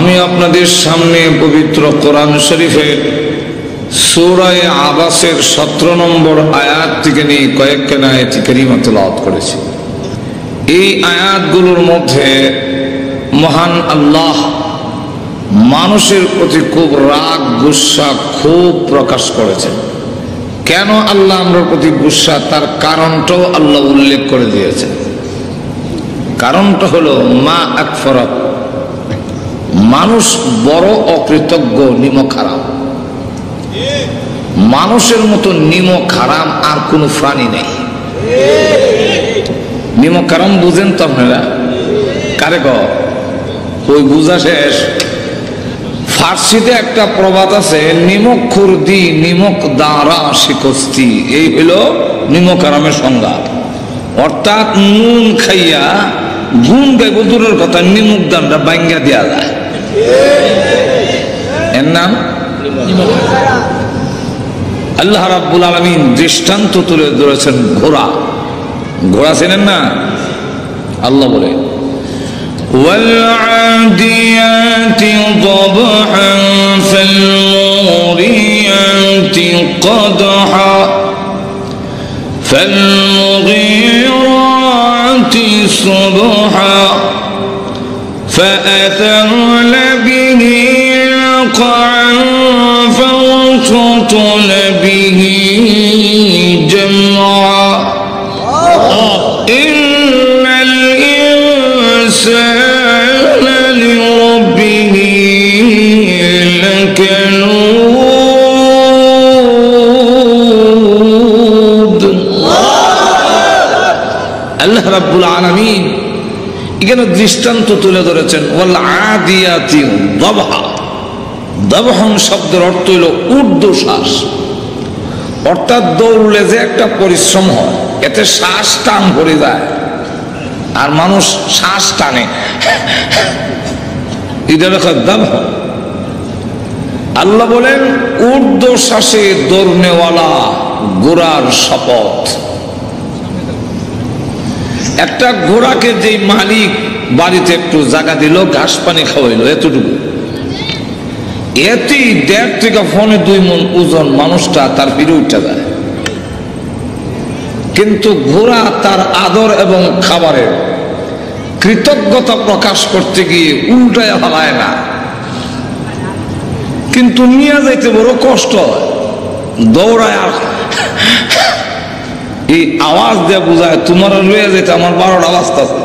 আমি আপনাদের সামনে পবিত্র কোরআন শরীফের সূরা আবাসের 17 নম্বর আয়াত থেকে নিয়ে কয়েকখানা আয়াত কারিমা তেলাওয়াত করেছি। এই আয়াতগুলোর মধ্যে মহান আল্লাহ মানুষের প্রতি খুব রাগ গুসা খুব প্রকাশ করেছেন। কেন আল্লাহ আমরার প্রতি গুসা, তার কারণটাও আল্লাহ উল্লেখ করে দিয়েছেন। কারণটা হলো মা আকফারাক, মানুষ বড় অকৃতজ্ঞ, নিমক হারাম। মানুষের মতো নিমক হারাম আর কোনো প্রাণী নেই। নিমক হারাম বুঝেন তো আপনারা? কারে ওই বুঝা শেষ। ফার্সিতে একটা প্রবাদ আছে, নিমক খুরদি নিমক দাঁড়া শিকস্তি। এই হলো নিমক হারামের সংজ্ঞা। অর্থাৎ নুন খাইয়া গুণ গাইব দূরের কথা, নিমক দানটা বাঙ্গা দেওয়া যায়। এর নাম আল্লাহ রাব্বুল আলামিন দৃষ্টান্ত তুলে ধরেছেন ঘোড়া। ঘোড়া চেনেন না? আল্লাহ বলে والعاديات ضبحا فالموريات قدحا فالمغيرات صبحا فأثرن به نقعا فوسطن به جمعا إن الإنسان لربه لكنود। আল্লাহ রাব্বুল আলামিন এখানে দৃষ্টান্ত তুলে ধরেছেন ওয়াল আদিয়াতি দাবহা। দাবহন শব্দের অর্থ হলো ঊর্ধ্বশ্বাস, অর্থাৎ দৌড়লে যে একটা পরিশ্রম হয়, এতে শ্বাস টান পড়ে যায় আর মানুষ শ্বাস টানে, এটা লেখা দাবহ। আল্লাহ বলেন ঊর্ধ্বশ্বাসে দৌড়নেওয়ালা ঘোড়ার শপথ। একটা ঘোড়াকে যে মালিক বাড়িতে একটু জায়গা দিল, ঘাস পানি খাওয়াইলো, এতটুকু, এতেই 1.5 থেকে 2 মণ ওজন মানুষটা তার ফিরে উঠে যায়। কিন্তু ঘোড়া তার আদর এবং খাবারের কৃতজ্ঞতা প্রকাশ করতে গিয়ে উল্টায় ফেলায় না, কিন্তু নিয়ে যাইতে বড় কষ্ট হয়, দৌড়ায়। আর এই আওয়াজ দিয়ে বুঝায় তোমার লইয়া যেতে আমার 12টা বাজতেছে,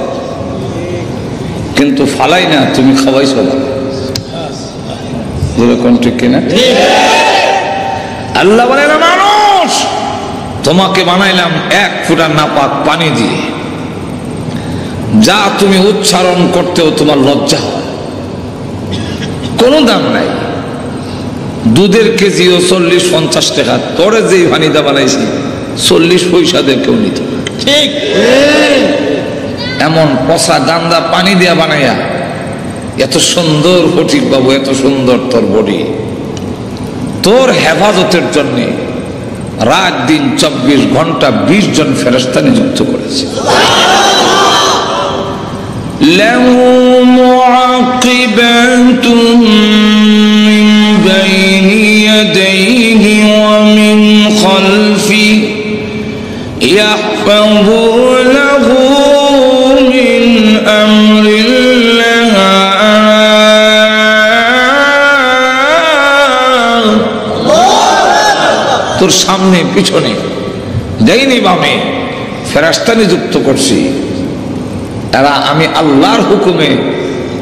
কিন্তু ফালাই না, তুমি খাওয়াইছো না। ঠিক কিনা? আল্লাহ বলে না, মানুষ তোমাকে বানাইলাম 1 ফোঁটা নাপাক পানি দিয়ে, যা তুমি উচ্চারণ করতেও তোমার লজ্জা হয়, কোনো দাম নাই। দুধের কেজিও 40-50 টাকা, তোরে যেই পানিটা বানাইছি 40 পয়সা দিয়ে কেউ নিত। ঠিক এমন পচা গান্দা পানি দিয়া বানাইয়া এত সুন্দর ফটিক বাবু, এত সুন্দর তোর বডি, তোর হেফাজতের জন্য রাত দিন 24 ঘন্টা 20 জন ফেরেশতা নিযুক্ত করেছে। লাহু মুআকিবাতুন মিন বাইনি ইয়াদাইহি ওয়া মিন খালফি ইয়াহফাযুনাহু মিন আমরিল্লাহ। তোর সামনে পিছনে ডাইনি বামে ফেরেশতা নিযুক্ত করছি, এরা আমি আল্লাহর হুকুমে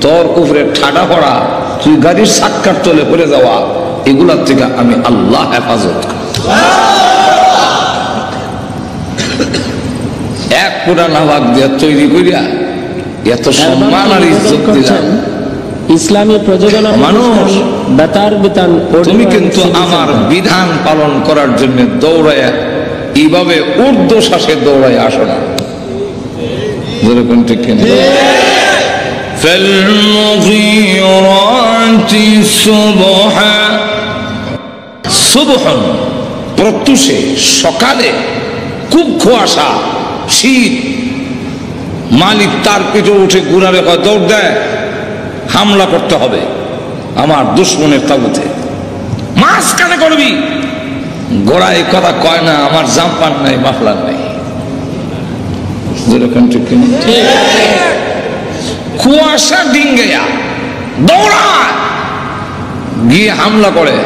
তোর উপরে ঠাডা পড়া, তুই গাড়ির চাক্কার তলে পড়ে যাওয়া, এগুলার থেকে আমি আল্লাহ হেফাজত করি। 1 ফোঁটা নাভাগ দিয়ে তৈরি করিয়া এত সম্মান আর ইজ্জত দিলাম। ইসলামী প্রযোজনা মানুষ বেতার বিতান, তুমি কিন্তু আমার বিধান পালন করার জন্য দৌড়ায় এইভাবে ঊর্ধ্বশ্বাসে দৌড়ায় আসো না। যেরকম ঠিক কিনা? ফালমুগীরাতি সুবহা, সুবহন প্রত্যুষে, সকালে খুব কুয়াশা, শীত, মালিক তার পিঠে উঠে ঘুরারে দৌড় দেয়, হামলা করতে হবে, আমার দুশ্মনের তাবুতে। মাঝখানে করবি। গোড়া এই কথা কয় না, আমার জাম্পার নাই, মাফলার নাই। কুয়াশা ডিঙ্গেয়া দৌড়ায় গিয়ে হামলা করে।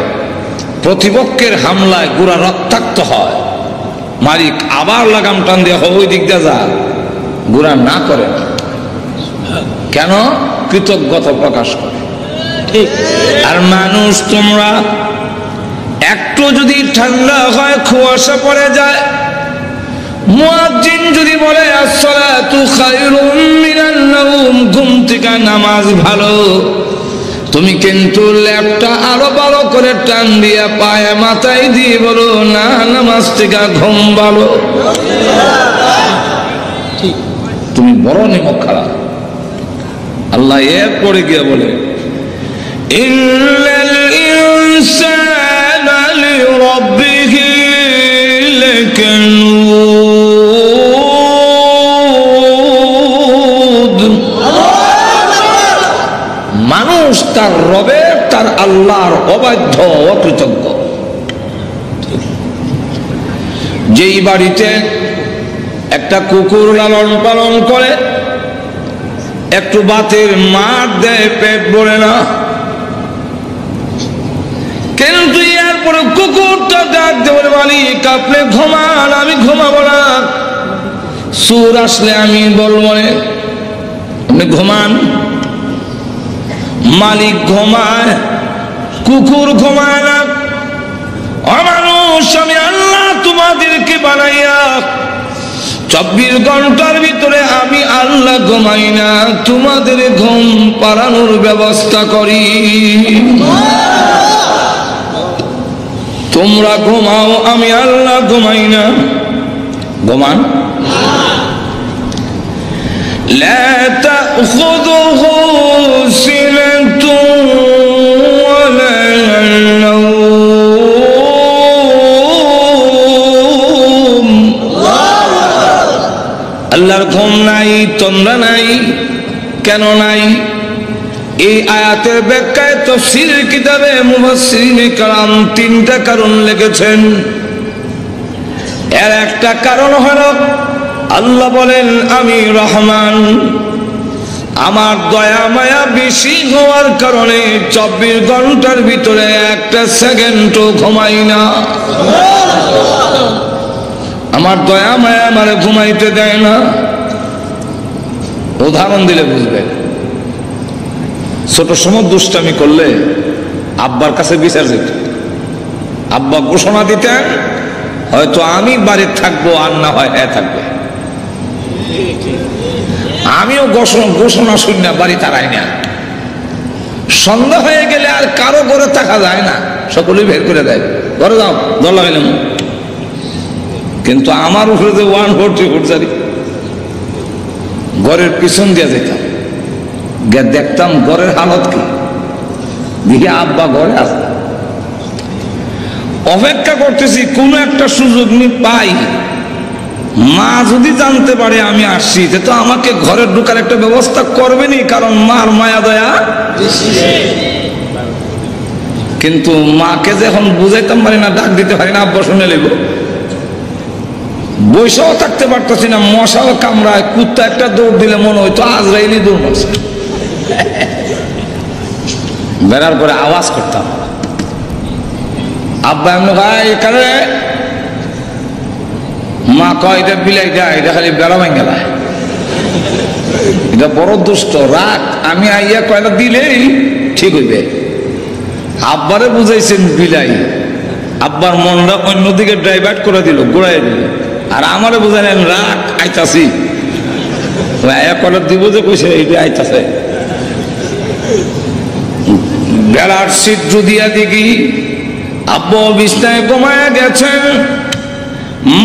প্রতিপক্ষের হামলায় গোড়া রক্তাক্ত হয়। মালিক আবার লাগাম টান দিয়ে ওই দিক দিয়ে যা, গোড়া না করে। কেন? কৃতজ্ঞতা প্রকাশ করে। আর মানুষ তোমরা একটু যদি ঠান্ডা হয়, কুয়াশা পড়ে যায়, মুয়াজ্জিন যদি বলে আসসালাতু খায়রুম মিনান নাওম, ঘুম থেকে নামাজ ভালো, তুমি কিন্তু ল্যাপটা আরো ভালো করে টান দিয়া পায়ে মাথায় দিয়ে বলো না, নামাজ থেকে ঘুম ভালো। তুমি বড় নিমক খারাপ। আল্লাহ এরপরে গিয়ে বলে ইন্নাল ইনসানা লিরাব্বিহি লাকানুদ। মানুষ তার রবের, তার আল্লাহর অবাধ্য, অকৃতজ্ঞ। যেই বাড়িতে একটা কুকুর লালন পালন করে, একটু বাতের মার দেয়, পেট ভরে না, কিন্তু এরপরে কুকুরটা ডাক দেবে, মালিক আপনি ঘুমান, আমি ঘুমাবো না। সুর আসলে আমি বলবো আপনি ঘুমান। মালিক ঘুমায়, কুকুর ঘুমায় না। অমানুষ, আমি আল্লাহ তোমাদেরকে বানাইয়া 24 ঘন্টার ভিতরে আমি আল্লাহ ঘুমাই না, তোমাদের ঘুম পাড়ানোর ব্যবস্থা করি। তোমরা ঘুমাও, আমি আল্লাহ ঘুমাই না। ঘুমান। লা তাখুযুহু সিনাতুন ওয়ালা নাওম। আল্লাহর ঘুম নাই, তোমরা নাই। কেন নাই? এই আয়াতের ব্যাখ্যায় তাফসীর কিতাবে মুফাসসিরিনে কেরাম 3টা কারণ লিখেছেন। এর একটা কারণ হলো আল্লাহ বলেন আমি রহমান, আমার দয়া মায়া বেশি হওয়ার কারণে 24 ঘন্টার ভিতরে একটা সেকেন্ডও ঘুমাই না। আমার দয়া মায়া আমারে ঘুমাইতে দেয় না। উদাহরণ দিলে বুঝবেন। ছোট সময় দুষ্টামি করলে আব্বার কাছে বিচার যেত। আব্বা ঘোষণা দিতেন, হয়তো আমি বাড়িতে থাকবো, আর না হয় থাকবে। আমিও ঘোষণা শুনি না, বাড়ি তারাই না। সন্ধ্যা হয়ে গেলে আর কারো ঘরে থাকা যায় না, সকলেই বের করে দেয়, ঘরে যাও, দল লাগাইলাম। কিন্তু আমার উপরে যে 140 ফুট জারি, ঘরের পিছন দিয়ে যেতাম, গিয়ে দেখতাম ঘরের হালত কি। দেখি আব্বা ঘরে আসে, অপেক্ষা করতেছি কোন একটা সুযোগ পাই, মা যদি জানতে পারে আমি আসছি, তো আমাকে ঘরে ঢোকার একটা ব্যবস্থা করবেনি, কারণ মার মায়া দয়া। কিন্তু মাকে যখন বুঝাইতাম পারি না, ডাক দিতে পারি না, আব্বা শুনে নেব, বৈশাও থাকতে পারতেছি না, মশাও কামড়ায়, কুত্তা একটা দৌড় দিলে মনে হইতো আজরাইলি দৌড় মারছে। বেড়ার পরে আওয়াজ করতাম, আব্বা এমন ভাই এখানে। মা কয় এটা বিলাইটা, এটা খালি বেড়া ভাঙ্গেলায়, এটা বড় দুষ্ট, রাখ, আমি আইয়া কয়টা দিলেই ঠিক হইবে। আব্বারে বুঝাইছেন বিলাই, আব্বার মনটা অন্যদিকে ডাইভার্ট করে দিল, ঘুরাই দিল। আর আমারে বুঝাইলেন রাখ, আইতাছি। আইয়া কয়টা দিব যে কইছে এইটা আইতাছে। বেড়ার ছিদ্র দিয়া দেখি আব্বা বিছনায় ঘুমায়া গেছেন,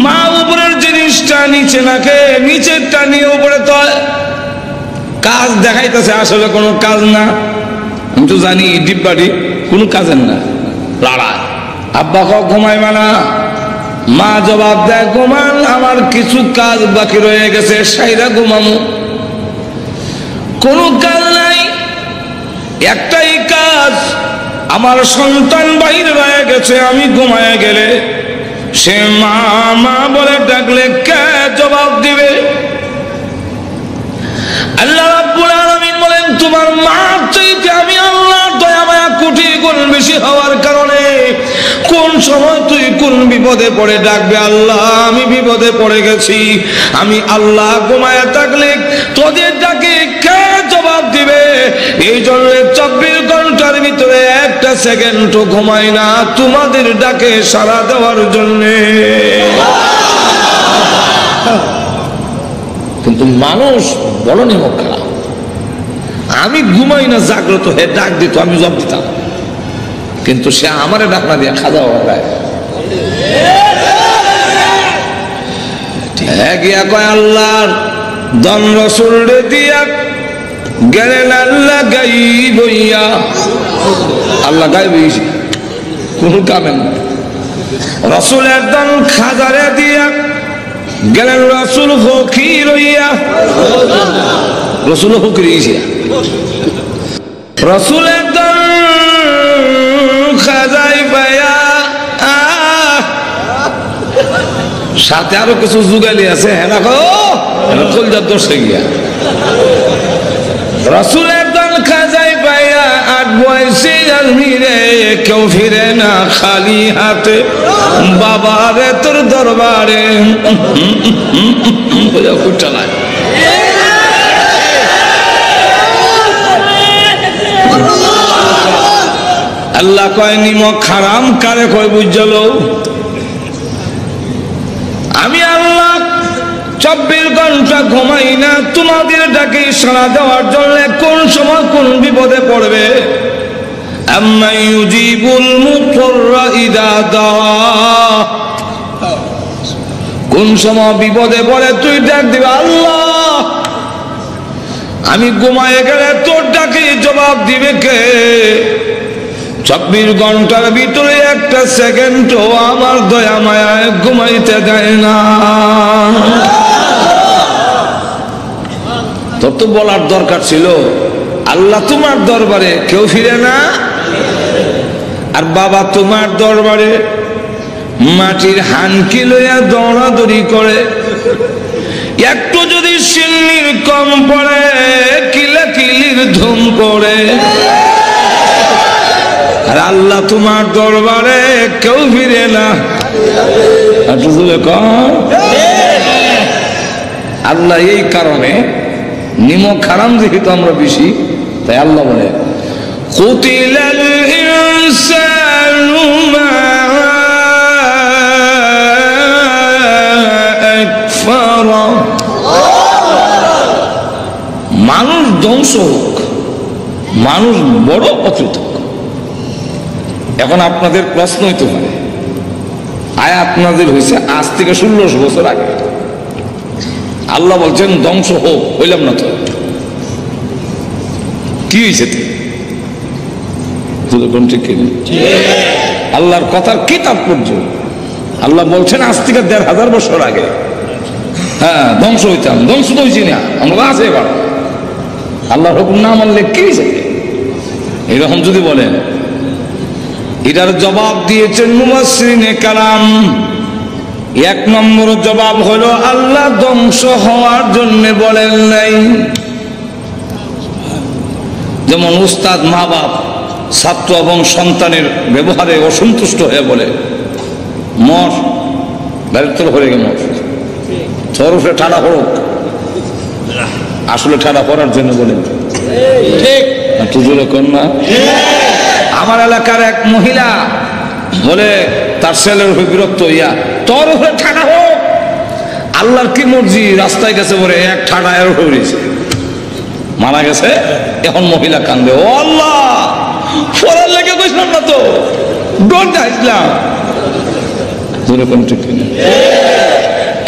মা উপরের জিনিসটা নিচে নাকে, নিচেরটা নিয়ে উপরে তো কাজ দেখাইতেছে, আসলে কোনো কাজ না। আমি তো জানি ডিব্বাটি কোনো কাজের না, লড়াই। আব্বা ঘুমাই মানা, মা জবাব দেয় ঘুমান, আমার কিছু কাজ বাকি রয়ে গেছে, সাইরা ঘুমামু। কোনো কাজ নাই, একটাই কাজ, আমার সন্তান বাহির হয়ে গেছে, আমি ঘুমায় গেলে সে মা মা বলে ডাকলে কে জবাব দিবে? আল্লাহ রাব্বুল আলামিন বলেন তোমার মা চাইতে আমি আল্লাহর দয়া মায়া কোটি গুণ বেশি হওয়ার কারণে কোন সময় তুই কোন বিপদে পড়ে ডাকবে, আল্লাহ আমি বিপদে পড়ে গেছি, আমি আল্লাহ ঘুমায় থাকলে তোদের ডাকে কে জবাব দিবে? এই জন্য 24 ঘন্টার ভিতরে একটা সেকেন্ডও ঘুমাই না তোমাদের ডাকে সাড়া দেওয়ার জন্যে। কিন্তু মানুষ বড় নিমক খারাপ, আমি ঘুমাই না জাগ্রত হয়ে ডাক দিত, আমি জবাব দিতাম, কিন্তু সে আমারে ডাক না দিয়ে খাওয়া দাওয়া গিয়া কয় আল্লাহর দম রসুল রে দিয়া গেলেন আল্লাহ গাইব হইয়া, আল্লাহ গাইব কোন কামে রসুলের দম খাজারে দিয়া গেলেন রসুল ফকির হইয়া, রসুল ফকির রসুলের দম খাজাই পাইয়া সাথে আরো কিছু যুগালি আছে, হ্যাঁ দেখো কলজার দোষে গিয়া রসুলের দল খাজাই পাইয়া 8 বয়সে আলমিরে কেউ ফিরে না খালি হাতে, বাবারে তোর দরবারে চালায়। আল্লাহ কয় নিমক হারাম কারে কয় বুঝল? আমি আল্লাহ 24 ঘন্টা ঘুমাই না তোমাদের ডাকে সাড়া দেওয়ার জন্য কোন সময় কোন বিপদে পড়বে। আম্মা ইউজিবুল মুতররা ইযা দাআ, কোন সময় বিপদে পড়ে তুই ডাক দিবে আল্লাহ, আমি ঘুমায়ে গেলে তোর ডাকে জবাব দিবে কে? 24 ঘন্টার ভিতরে একটা সেকেন্ডও আমার দয়া মায়ায় ঘুমাইতে দেয় না। তোর তো বলার দরকার ছিল আল্লাহ তোমার দরবারে কেউ ফিরে না, আর বাবা তোমার দরবারে মাটির হানকি লইয়া দৌড়াদৌড়ি করে, একটু যদি সিন্নির কম পড়ে কিলাকিলির ধুম পড়ে, আর আল্লাহ তোমার দরবারে কেউ ফিরে না। আল্লাহ এই কারণে নিমক হারাম যেহেতু আমরা বেশি, তাই আল্লাহ বলে কুতিলাল ইনসানু মা আকফারা, মানুষ ধ্বংস হোক, মানুষ বড় অকৃতজ্ঞ। এখন আপনাদের প্রশ্ন হইতে পারে আয়াত নাযিল হয়েছে আজ থেকে 1600 বছর আগে, আল্লাহ বলছেন ধ্বংস হোক, হইলাম না তো কি হয়েছে? আল্লাহর কথার কি তাৎপর্য? আল্লাহ বলছেন আজ থেকে 1500 বছর আগে হ্যাঁ ধ্বংস হইতাম, ধ্বংস তো হয়েছি না আমরা আছে। এবার আল্লাহর হুকুম না মানলে কি হয়েছে? এরকম যদি বলেন, এটার জবাব দিয়েছেন মুফাসসিরিনে কালাম। 1 নম্বর জবাব হলো আল্লাহ ধ্বংস হওয়ার জন্য বলেন নাই। যেমন উস্তাদ মা বাপ ছাত্র এবং সন্তানের ব্যবহারে অসন্তুষ্ট হয়ে বলে মর দারিদ্র হয়ে গে মর, তোর উপরে ঠাড়া পড়ুক, আসলে ঠাড়া পড়ার জন্য বলেন ঠিক তুজুরে কন্যা। আমার এলাকার এক মহিলা বলে তার ছেলের উপরে বিরক্ত হইয়া তোর উপরে ঠাড়া হোক, আল্লাহর কি মর্জি, রাস্তায় গেছে বলে এক ঠাড়া এর উপরে মারা গেছে। এখন মহিলা কান্দে, ও আল্লাহ পড়ার লেগে বসলাম না তো, ডরতে আসলাম।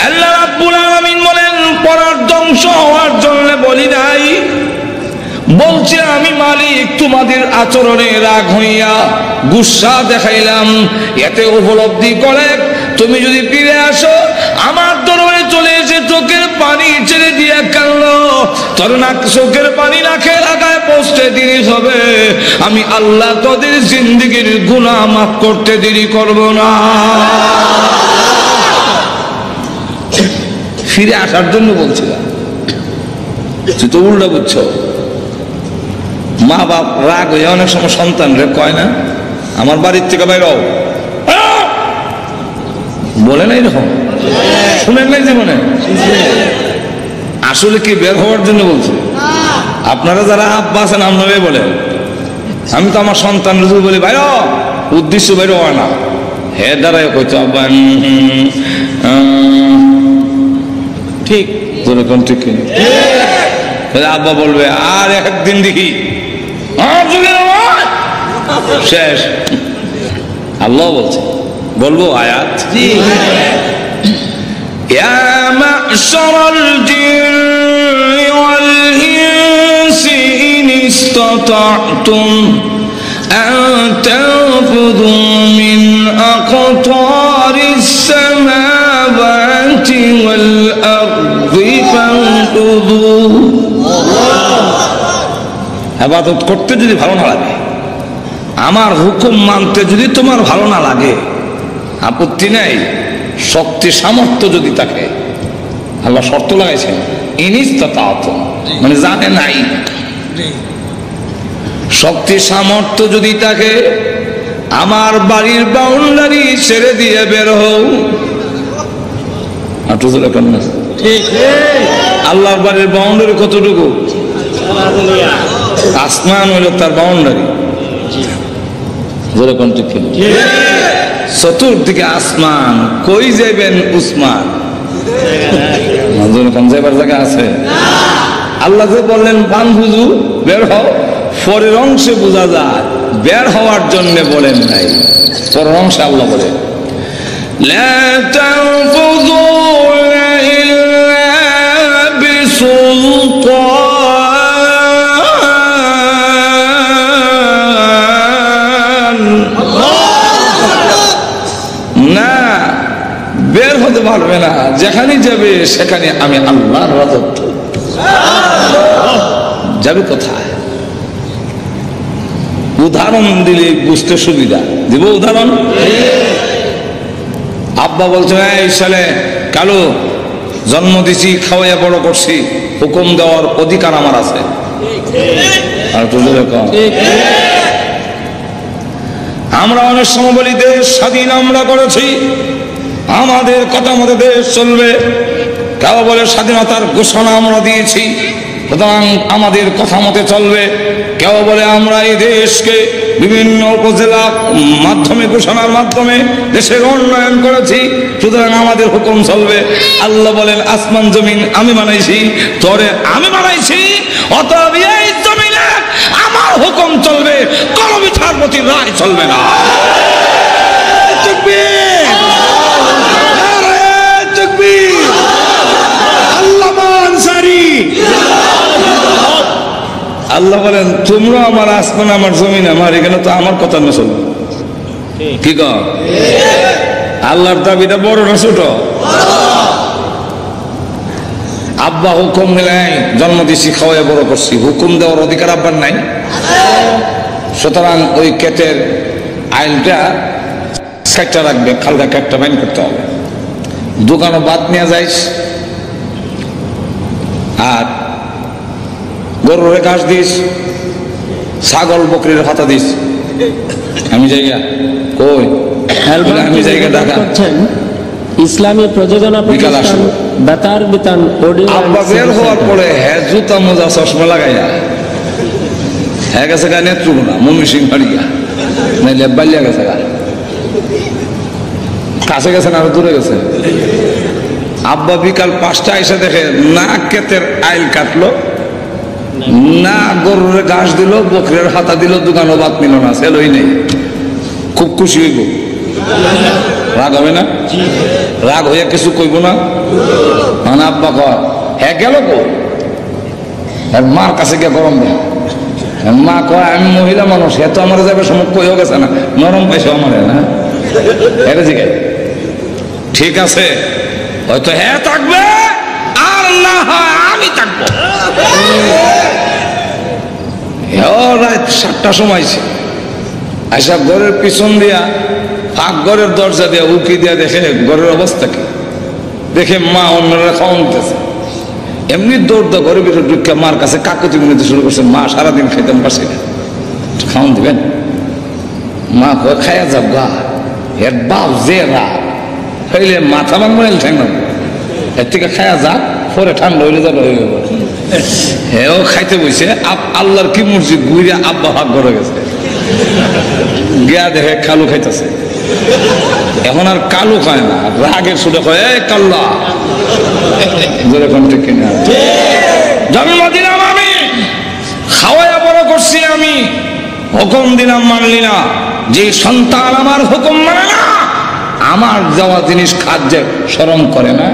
আল্লাহ রাব্বুল আলামিন বলেন পড়ার ধ্বংস হওয়ার জন্য বলি নাই, বলছে আমি মালিক তোমাদের আচরণে রাগ হইয়া গুসা দেখাইলাম, এতে উপলব্ধি করে তুমি যদি ফিরে আসো আমার দরবারে চলে এসে চোখের পানি ছেড়ে দিয়ে কাঁদলো, তোর না চোখের পানি নাকে লাগায় পোস্টে জিনিস হবে। আমি আল্লাহ তোদের জিন্দেগির গুনাহ মাফ করতে দেরি করব না। ফিরে আসার জন্য বলছিলাম, তুই তো উল্টা বুঝছো। মা বাপ রাগ হয়ে অনেক সময় সন্তান রে কয় না, আমার বাড়ির থেকে বাইরে বলে না এরকম, শুনেন নাই জীবনে? আসলে কি বের হওয়ার জন্য বলছে? আপনারা যারা আব্বা আছেন আপনারাই বলেন। আমি তো আমার সন্তান যদি বলি বাইর, উদ্দেশ্য বাইর হয় না, হে দাঁড়ায় কইতো আব্বা ঠিক যেরকম ঠিক আব্বা বলবে আর একদিন দেখি শেষ। আল্লাহ বলছে, বলবো আয়াত, ইয়া মা'শারাল জিন্নি ওয়াল ইনসি ইন ইসতাতা'তুম আন তানফুযু মিন আকতারিস সামাওয়াতি ওয়াল আরদি ফানফুযু। ইবাদত করতে যদি ভালো না লাগে, আমার হুকুম মানতে যদি তোমার ভালো না লাগে, আপত্তি নাই, শক্তি সামর্থ্য যদি থাকে, আল্লাহ শর্ত লাগাইছেন ইনিস্তাতা'তুম, মানে জানে নাই, শক্তি সামর্থ্য যদি থাকে, আমার বাড়ির বাউন্ডারি ছেড়ে দিয়ে বের হও। আল্লাহর বাড়ির বাউন্ডারি কতটুকু? আসমান হইল তার বাউন্ডারি, যেরকম ঠিক চতুর্দিকে আসমান, কই যাইবেন উসমান? যাইবার জায়গা আছে? আল্লাহ যে বললেন ফানফুযু, বের হও, পরের অংশে বোঝা যায় বের হওয়ার জন্য বলেন নাই, পরের অংশে আল্লাহ বলেন লা তানফুযুনা ইল্লা বিসুলতান। না, বের হতে পারবে না, যেখানে যাবে সেখানে আমি আল্লাহর রাজত্ব। যাবে কোথায়? উদাহরণ দিলে বুঝতে সুবিধা, দিব উদাহরণ। আব্বা বলছেন এই সালে কালো জন্ম দিছি, খাওয়াইয়া বড় করছি, হুকুম দেওয়ার অধিকার আমার আছে। আর আমরা অনেক সময় বলি দেশ স্বাধীন আমরা করেছি, আমাদের কথা মতো দেশ চলবে। কেউ বলে স্বাধীনতার ঘোষণা আমরা দিয়েছি, সুতরাং আমাদের কথা মতে চলবে। কেউ বলে আমরা এই দেশকে বিভিন্ন উপজেলা মাধ্যমে ঘোষণার মাধ্যমে দেশের উন্নয়ন করেছি, সুতরাং আমাদের হুকুম চলবে। আল্লাহ বলেন আসমান জমিন আমি বানাইছি, তোরে আমি বানাইছি, অতএব এই জমিনে আমার হুকুম চলবে, কোন বিচারপতির রায় চলবে না। আল্লাহ বলেন তোমরা আমার আসমান আমার জমিন আমার, এখানে তো আমার কথা না চলবে। কি কর? আল্লাহর দাবিটা বড় না ছোট? আব্বা হুকুম দিলেন, জন্ম দিছি, খাওয়াই বড় করছি, হুকুম দেওয়ার অধিকার আব্বার নাই। সুতরাং ওই কেটের আইলটা কাটটা রাখবে, খালকা কাটটা বাইন করতে হবে। দোকানও বাদ নিয়ে যাইস, আর গরুর ঘাস দিস, ছাগল বকরির পাতা দিস। আমি জায়গা কই? আমি জায়গা ঢাকা। ইসলামী প্রযোজনা প্রতিষ্ঠান বেতার বিতান অডিও। আব্বা বের হওয়ার পরে হ্যাঁ জুতা মোজা চশমা লাগাইয়া হ্যাঁ গেছে গা নেত্রকোনা মমি সিং বাড়িয়া, নাইলে বালিয়া গেছে গা, কাছে গেছে না আরো দূরে গেছে। আব্বা বিকাল 5টা এসে দেখে না ক্ষেতের আইল কাটলো, না গরুর ঘাস দিল, বকরের হাতা দিল, দোকানও বাদ নিল না, সেলই নেই। খুব খুশি হইব, রাগ হবে না? রাগ হইয়া কিছু কইব না? মানে আব্বা কয় হ্যাঁ গেল কো, মার কাছে গিয়ে গরম দেয়। মা কয় আমি মহিলা মানুষ, হ্যাঁ তো আমার যাবে সময় কইও গেছে না, নরম পাইছে আমার না, ঠিক আছে হয়তো হ্যাঁ থাকবে, আর না হয় আমি থাকবো। রাত 7টার সময় আইসা ঘরের পিছন দিয়া ফাঁক ঘরের দরজা দিয়া উকি দিয়া দেখে ঘরের অবস্থা কি, দেখে মা অন্যরা খাওয়ানতেছে। এমনি দৌড় দা ঘরের ভিতরে ঢুকে মার কাছে কাকুতি মিনতি শুরু করছে, মা সারাদিন খাইতাম পারছি না, খাওয়ান দিবেন? মা কয় খাইয়া যাব গা, এর বাপ যে রাত হইলে মাথা ভাঙবো না ঠ্যাং ভাঙবো, এর থেকে খাইয়া যাক, পরে ঠান্ডা হইলে যাবে হয়ে গেল। হেও খাইতে বইছে, আল্লাহর কি মসজিদ ঘুরে আব্বা ভাগ করে গেছে, গিয়া দেখে কালু খাইতেছে। এখন আর কালু খায় না, রাগের সুরে কয় এই কাল্লা, যেরকম ঠিক কিনা? জন্ম দিলাম আমি, খাওয়াইয়া বড় করছি আমি, হুকুম দিলাম মানলি না। যে সন্তান আমার হুকুম মানে না, আমার দেওয়া জিনিস খাদ্যে শরম করে না।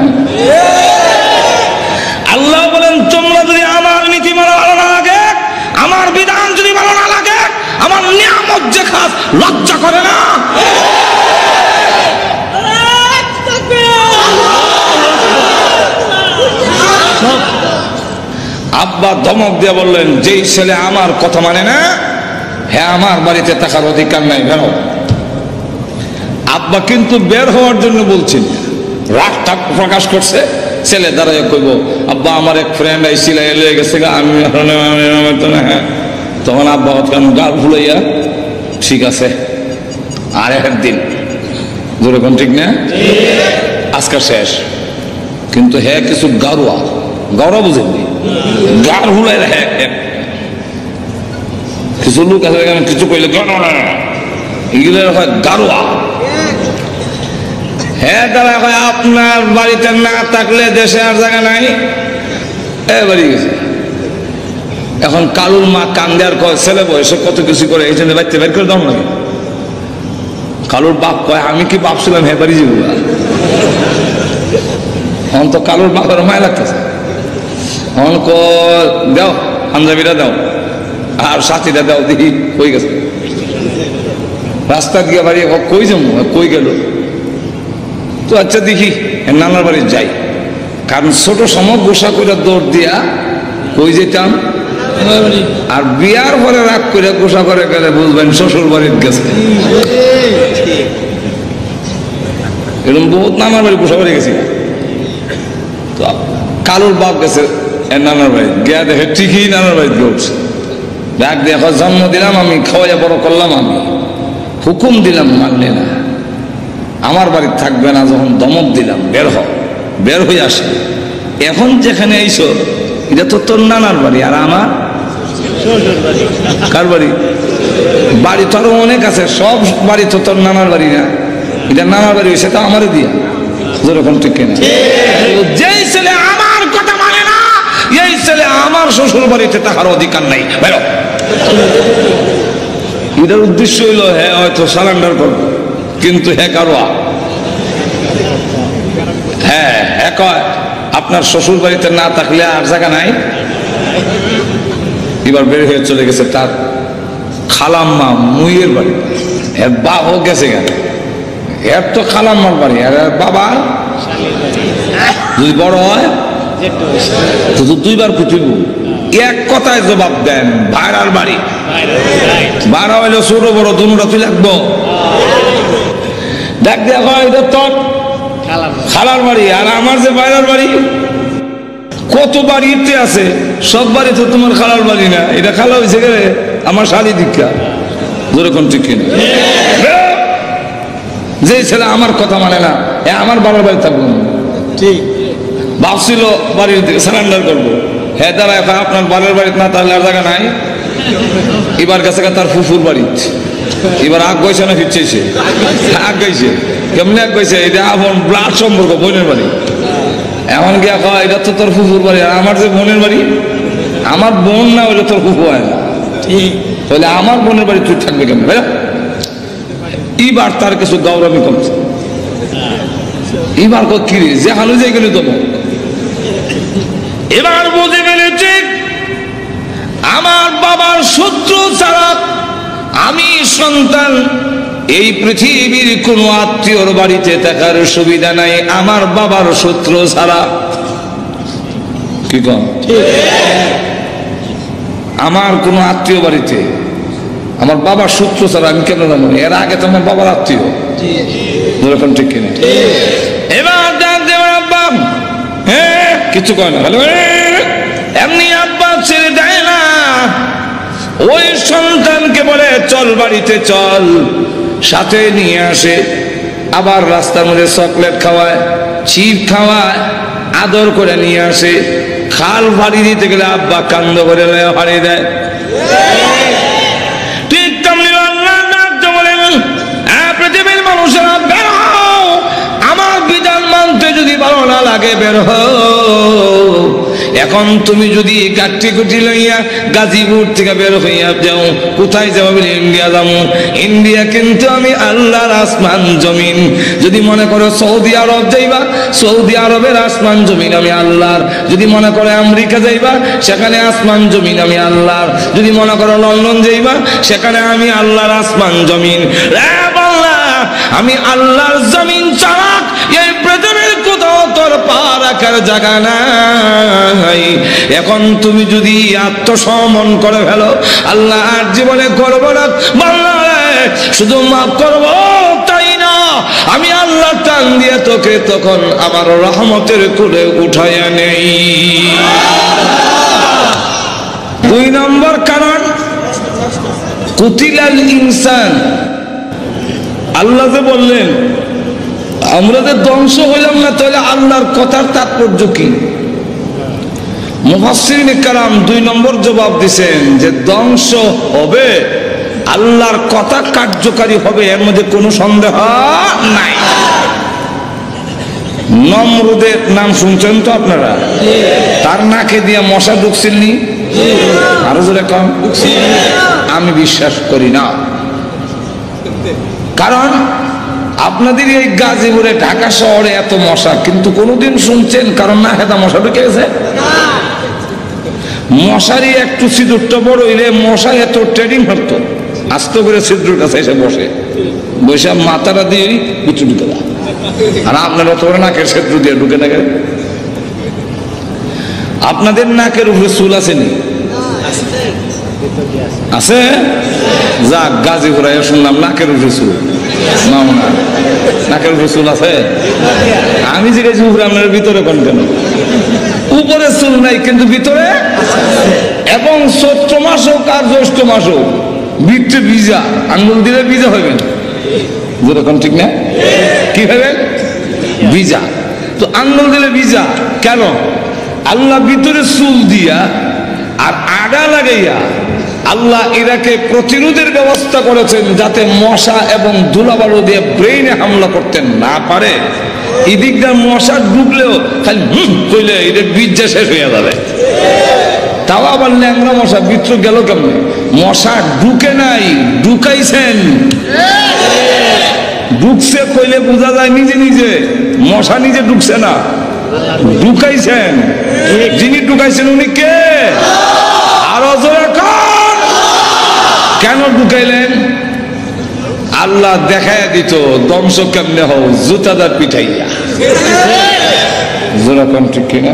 আল্লাহ বলেন তোমরা যদি আমার নীতি মানা ভালো না লাগে, আমার বিধান যদি ভালো না লাগে, আমার নিয়ামত যে খাস লজ্জা করে না? আব্বা ধমক দিয়ে বললেন, যেই ছেলে আমার কথা মানে না, হ্যাঁ আমার বাড়িতে থাকার অধিকার নাই, বেরো। আব্বা কিন্তু বের হওয়ার জন্য বলছেন, রাগ টাগ প্রকাশ করছে। ছেলে দাঁড়ায় কইব, আব্বা আমার এক ফ্রেন্ড আইছিল এলে গেছে, আমি হ্যাঁ। তখন আব্বা গাল ফুলাইয়া, ঠিক আছে আর একদিন, যেরকম ঠিক না, আজকে শেষ। কিন্তু হ্যাঁ কিছু গারুয়া, গাওরা বুঝেননি, গার ফুলাই হ্যাঁ কিছু লোক আছে কিছু কইলে এগুলো হয় গারুয়া। হ্যাঁ তারা হয় আপনার বাড়িতে না থাকলে দেশে আর জায়গা নাই, বাড়ি গেছে। এখন কালুর মা কান্দার কয়, ছেলে বয়সে কত কিছু করে, এই জন্য বাড়িতে বের করে দাও নাকি? কালুর বাপ কয়, আমি কি বাপ ছিলাম হ্যাঁ বাড়ি যাবো? এখন তো কালুর বাপের মায় লাগতেছে। এখন দাও পাঞ্জাবিটা দাও আর সাথীটা দাও, দেখি কই গেছে। রাস্তা দিয়ে বাড়ি কই যাবো, কই গেল? তো আচ্ছা দেখি নানার বাড়ি যাই, কারণ ছোট সময় গোসা করে দৌড় দিয়া কই যেতাম, আর বিয়ার পরে রাগ করে গোসা করে গেলে বুঝবেন শ্বশুর বাড়ির গেছে। এরকম বহুত নানার বাড়ি গোসা করে গেছি। তো কালুর বাপ গেছে নানার বাড়ি, গিয়া দেখে ঠিকই নানার বাড়িতে উঠছে। ডাক দেখো, জন্ম দিলাম আমি, খাওয়াইয়া বড় করলাম আমি, হুকুম দিলাম মানলে না, আমার বাড়িতে থাকবে না। যখন দমক দিলাম বের হ, বের হয়ে আসে। এখন যেখানে এইছো এটা তো তোর নানার বাড়ি, আর আমার কার বাড়ি? বাড়ি তো আরো অনেক আছে, সব বাড়ি তো তোর নানার বাড়ি না, এটা নানার বাড়ি হয়েছে তো আমারও দিয়া, যেরকম ঠিক কিনা? যেই ছেলে আমার কথা মানে না, এই ছেলে আমার শ্বশুর বাড়িতে থাকার অধিকার নাই, বেরো। এটার উদ্দেশ্য হইল হ্যাঁ হয়তো সারেন্ডার করবো, কিন্তু হ্যাঁ কারোয়া, হ্যাঁ হ্যাঁ কয় আপনার শ্বশুর বাড়িতে না থাকলে আর জায়গা নাই। এবার বের হয়ে চলে গেছে তার খালাম্মা মুইয়ের বাড়ি, এর বাবাও গেছে কেন, এর তো খালাম্মার বাড়ি, আর বাবা যদি বড় হয় তো দুইবার পুঁতিব। এক কথায় জবাব দেন, ভাইরার বাড়ি, ভাড়া হইলো ছোট বড় দুটা তুই লাগবো। দেখ দেখো এটা তোর খালার বাড়ি, আর আমার যে বাইরের বাড়ি, কত বাড়িতে আছে, সব বাড়ি তো তোমার খালার বাড়ি না, এটা খালা হয়েছে গেলে আমার শালি দীক্ষা, যেরকম ঠিক কিনা? যে ছেলে আমার কথা মানে না, আমার বাবার বাড়ি থাকবো না, ঠিক ভাবছিল বাড়ির দিকে সারেন্ডার করবো। হ্যাঁ দাঁড়া, আপনার বাড়ির বাড়িতে না তাহলে আর জায়গা নাই। এবার গেছে তার ফুফুর বাড়ি, এবার আগ গেছে না ফিরছে, আগ গেছে কেমনি আগ গেছে, এটা আপন ব্লাড সম্পর্ক, বোনের বাড়ি। এমন গিয়া কয় এটা তো তোর ফুফুর বাড়ি, আর আমার যে বোনের বাড়ি, আমার বোন না হইলে তোর ফুফু হয় না, তাহলে আমার বোনের বাড়ি তুই থাকবে কেমন? এবার তার কিছু গৌরবী কমছে। এবার কি রে যে হালু যাই গেল তবু এবার বুঝে ফেলেছে আমার বাবার শত্রু ছাড়া আমি সন্তান, এই পৃথিবীর কোন আত্মীয়র বাড়িতে থাকার সুবিধা নাই আমার বাবার শত্রু ছাড়া। কি কম? আমার কোনো আত্মীয় বাড়িতে আমার বাবার সূত্র ছাড়া আমি কেন জানো, এর আগে তো আমার বাবার আত্মীয়, যেরকম ঠিক কিনা। এবার আব্বা হ্যাঁ কিছু কয় না, এমনি আব্বা ছেড়ে দেয় না, ওই সন্তানকে বলে চল বাড়িতে চল, সাথে নিয়ে আসে, আবার রাস্তার মধ্যে চকলেট খাওয়ায়, চিপ খাওয়ায়, আদর করে নিয়ে আসে। খাল ফাড়ি দিতে গেলে আব্বা কান্দ করে ফাড়ি দেয়। ঠিক তেমনি বলেন পৃথিবীর মানুষেরা বের হও, আমার বিধান মানতে যদি ভালো না লাগে বের হও। এখন তুমি যদি কাটি কুটি লইয়া গাজীপুর থেকে বের হইয়া যাও, কোথায় যাবো বলে ইন্ডিয়া যাবো, ইন্ডিয়া কিন্তু আমি আল্লাহর আসমান জমিন। যদি মনে করো সৌদি আরব যাইবা, সৌদি আরবের আসমান জমিন আমি আল্লাহর। যদি মনে করো আমেরিকা যাইবা, সেখানে আসমান জমিন আমি আল্লাহর। যদি মনে করো লন্ডন যাইবা, সেখানে আমি আল্লাহর আসমান জমিন। আমি আল্লাহর জমিন ছাড়া এই পৃথিবীর কোথাও তোর পা রাখার জায়গা নাই। এখন তুমি যদি আত্মসমর্পণ করে ফেলো, আল্লাহ আর জীবনে করবো না বাংলা, শুধু মাফ করবো তাই না, আমি আল্লাহ টান দিয়ে তোকে তখন আমার রহমতের কুলে উঠাইয়া নেই। 2 নম্বর কারণ কুতিলাল ইনসান। আল্লাহ যে বললেন আমরা যে ধ্বংস হইলাম না, তাহলে আল্লাহর কথার তাৎপর্য কি? মুফাসসিরিন কেরাম 2 নম্বর জবাব দিছেন যে ধ্বংস হবে, আল্লাহর কথা কার্যকারী হবে, এর মধ্যে কোনো সন্দেহ নাই। নমরুদের নাম শুনছেন তো আপনারা? তার নাকে দিয়ে মশা ঢুকছিলনি? আরো জোরে কম। আমি বিশ্বাস করি না, কারণ আপনাদের এই গাজীপুরে ঢাকা শহরে এত মশা, কিন্তু কোনোদিন শুনছেন কারণ না হেতা মশা ঢুকে গেছে? মশারি একটু ছিদ্রটা বড় হইলে মশা এত ট্রেডিং হতো, আস্তে করে ছিদ্রের কাছে এসে বসে বসে মাথাটা দিয়ে বিচু ঢুকে দেয়। আর আপনার অত বড় নাকের ছিদ্র দিয়ে ঢুকে থাকে। আপনাদের নাকের উপরে চুল আসেনি? আছে? যাক, গাজীপুরে শুনলাম নাকের উপরে চুল। নাকের উপরে চুল আছে? আমি জিজ্ঞেস উপরে, আপনার ভিতরে কোন কেন? উপরে চুল নাই কিন্তু ভিতরে, এবং চৈত্র মাস হোক আর জ্যৈষ্ঠ মাস হোক ভিতরে ভিজা, আঙ্গুল দিলে ভিজা হইবেন, যেরকম ঠিক না? কি হইবেন? ভিজা। তো আঙ্গুল দিলে ভিজা কেন? আল্লাহ ভিতরে চুল দিয়া আর আডা লাগাইয়া আল্লাহ এটাকে প্রতিরোধের ব্যবস্থা করেছেন, যাতে মশা এবং ধুলাবালু দিয়ে ব্রেইনে হামলা করতে না পারে। এদিকটা মশা ঢুকলেও খালি কইলে এটা বীজা শেষ হয়ে যাবে। তাও আবার ল্যাংরা মশা ভিতরে গেল কেমন? মশা ঢুকে নাই, ঢুকাইছেন। ঢুকছে কইলে বোঝা যায় নিজে নিজে, মশা নিজে ঢুকছে না, ঢুকাইছেন। যিনি ঢুকাইছেন উনি কে? আরো জোরে কান। কেন ঢুকাইলেন? আল্লাহ দেখায় দিত ধ্বংস কেমনে হও, জুতাদার পিঠাইয়া। যেরকম ঠিক কিনা?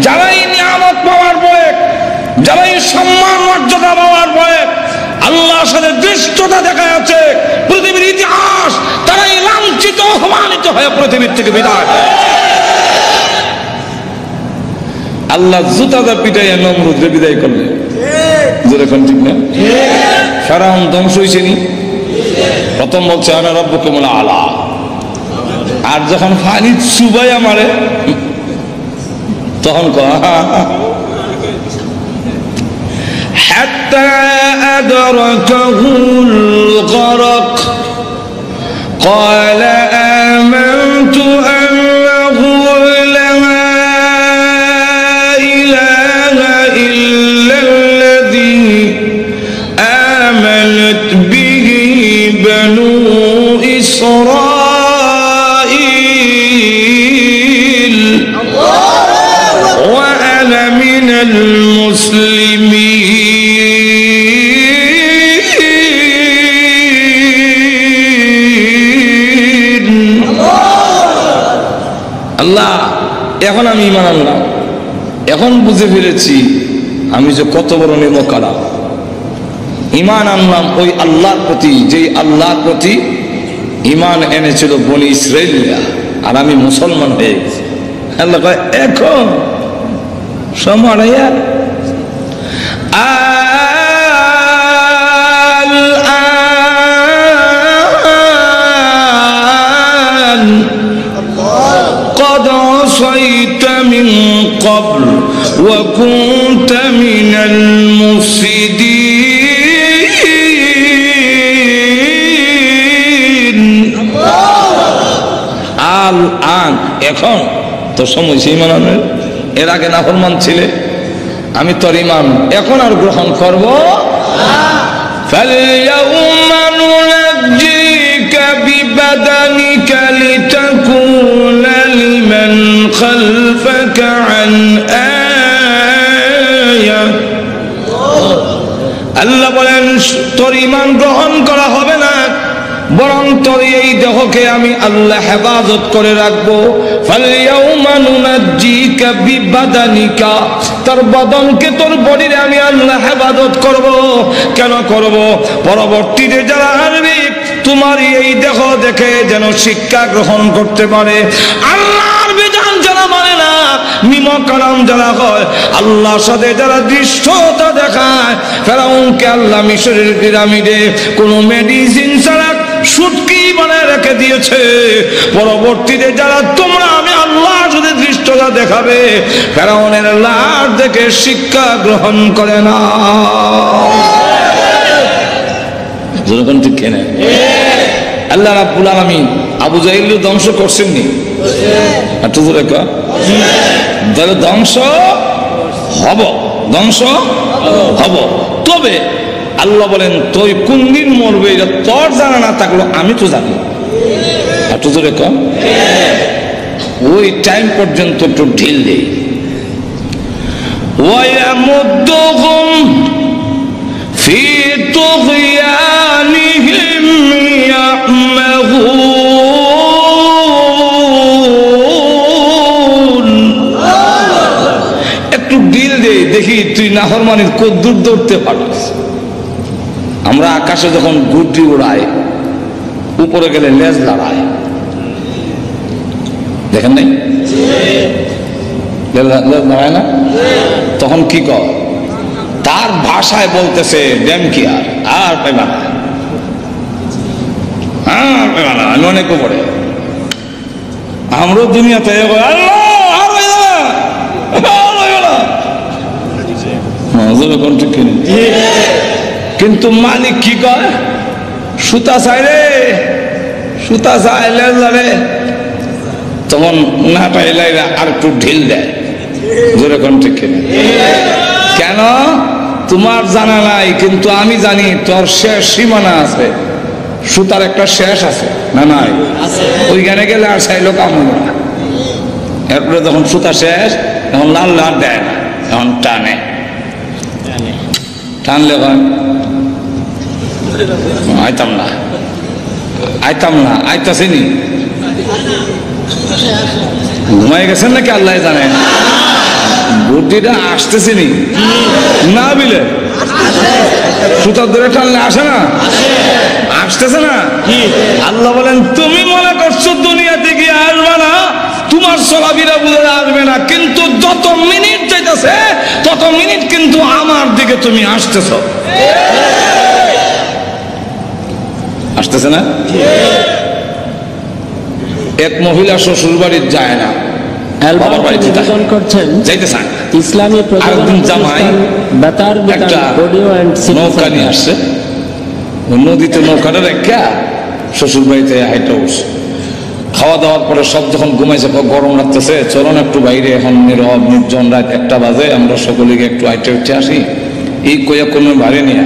যারাই নিয়ামত পাওয়ার পরে, যারাই সম্মান মর্যাদা পাওয়ার পরে আল্লাহর সাথে দৃষ্টতা দেখা যাচ্ছে পৃথিবীর ইতিহাস, তারাই লাঞ্ছিত অপমানিত হয়ে পৃথিবীর থেকে বিদায়। আল্লাহ জুতাদা পিটাইয়া নমরুদকে বিদায় করলেন। যেরকম ঠিক না? ফেরাউন ধ্বংস হয়েছে নি? প্রথম বলছে আনা রাব্বুকুমুল আলা, আর যখন ফানি চুবাইয়া মারে তখন হাত্তা আদরাকাহুল গরক قال آمنت أنه لا إله إلا الذي آمنت به بنو إسرائيل وأنا من المسلمين. আল্লাহ এখন আমি ঈমান আনলাম, এখন বুঝে ফেলেছি আমি যে কত বড় নিমকারা। ঈমান আনলাম ওই আল্লাহর প্রতি, যেই আল্লাহর প্রতি ঈমান এনেছিল বনি ইসরাঈলরা, আর আমি মুসলমান হয়ে গেছি। আল্লাহ কয় এখন সময় قد عصيت من قبل وكنت من المفسدين الآن এখন তো সময় সেই মানানোর, এর আগে নাফরমান ছিলে, আমি তোর ঈমান এখন আর গ্রহণ করব। فَالْيَوْمَ نُنَجِّيكَ بِبَدَنِكَ لِتَكُونَ لِمَنْ خَلْفَكَ عَنْ آيَةٍ। আল্লাহ বলেন তোর ঈমান গ্রহণ করা হবে না, বরং তোর এই দেহকে আমি আল্লাহ হেফাজত করে রাখবো। ফালইয়াউমা নুনাজ্জিকা বিবাদানিকা, তোর বদনকে, তোর বডিরে আমি আল্লাহ হেফাজত করব। কেন করব? পরবর্তীতে যারা আসবে তোমার এই দেহ দেখে যেন শিক্ষা গ্রহণ করতে পারে। আল্লাহর বিধান যারা মানে না, মিমকালাম যারা হয়, আল্লাহর সাথে যারা দৃষ্টতা দেখায়, ফেরাউনকে আল্লাহ মিশরের পিরামিডে কোনো মেডিসিন ছাড়া সুটকি বানায় রেখে দিয়েছে। পরবর্তীতে যারা তোমরা আমি আল্লাহর সাথে দৃষ্টতা দেখাবে, ফেরাউনের লাশ দেখে শিক্ষা গ্রহণ করে না। যেরকম ঠিক কেন আল্লাহ রাব্বুল আলামিন আবু জাহেল ধ্বংস করছেননি? একটু জোরে কর। ধ্বংস হব, ধ্বংস হব। তবে আল্লাহ বলেন তুই কোন দিন মরবে এটা তোর জানা না থাকলো আমি তো জানি। একটু জোরে কর। ওই টাইম পর্যন্ত একটু ঢিল দেই। ওয়ায়ামুদ্দুহুম ফি তুগয়ানিহিম ইয়ামাহুন। একটু ঢিল দেই, দেখি তুই নাফরমানির কদ্দুর দৌড়তে পারিস। আমরা আকাশে যখন গুড্ডি উড়াই, উপরে গেলে লেজ লড়াই, দেখেন নাই? লেজ লড়ায় না? তখন কি কর? তার ভাষায় বলতেছে ড্যাম কি আর পাইবা না, আমি অনেক উপরে। আমরাও দুনিয়াতে কিন্তু মালিক কি কয়? সুতা চাই রে, সুতা চাইলে লড়ে। তখন না পাইলে আর একটু ঢিল দেয়। যেরকম ঠিক কেন? তোমার জানা নাই, কিন্তু আমি জানি তোর শেষ সীমানা আছে, সুতার একটা শেষ আছে না নাই? ওইখানে গেলে আর চাইলো কামড় না। এরপরে যখন সুতা শেষ, এখন লাল লাল দেয় না, এখন টানে, টানলে আইতাম না, আইতাম না, আইতাছেনি। ঘুমাই গেছেন নাকি আল্লাহ জানে। বুদ্ধিটা আসতেছেনি না বিলে সুতার ধরে টানলে আসে না, আসতেছে না। আল্লাহ বলেন তুমি মনে করছো দুনিয়াতে গিয়ে আসবে না, তোমার চলাফেরা বুঝে আসবে না, কিন্তু যত মিনিট যাইতেছে তত মিনিট কিন্তু আমার দিকে তুমি আসতেছ। আসতেছে না? এক মহিলা শ্বশুর বাড়ি যায় না, বাবার বাড়িতে যাইতে চায়। ইসলামী জামাই একটা নৌকা নিয়ে আসছে, নদীতে নৌকাটা রেখা শ্বশুর বাড়িতে হাইটা উঠছে। খাওয়া দাওয়ার পরে সব যখন ঘুমাইছে, গরম লাগতেছে, চলুন একটু বাইরে, এখন নীরব নির্জন, রাত 1টা বাজে, আমরা সকলেকে একটু হাইটে উঠে আসি। এই কইয়া কোনো বাড়ি নিয়ে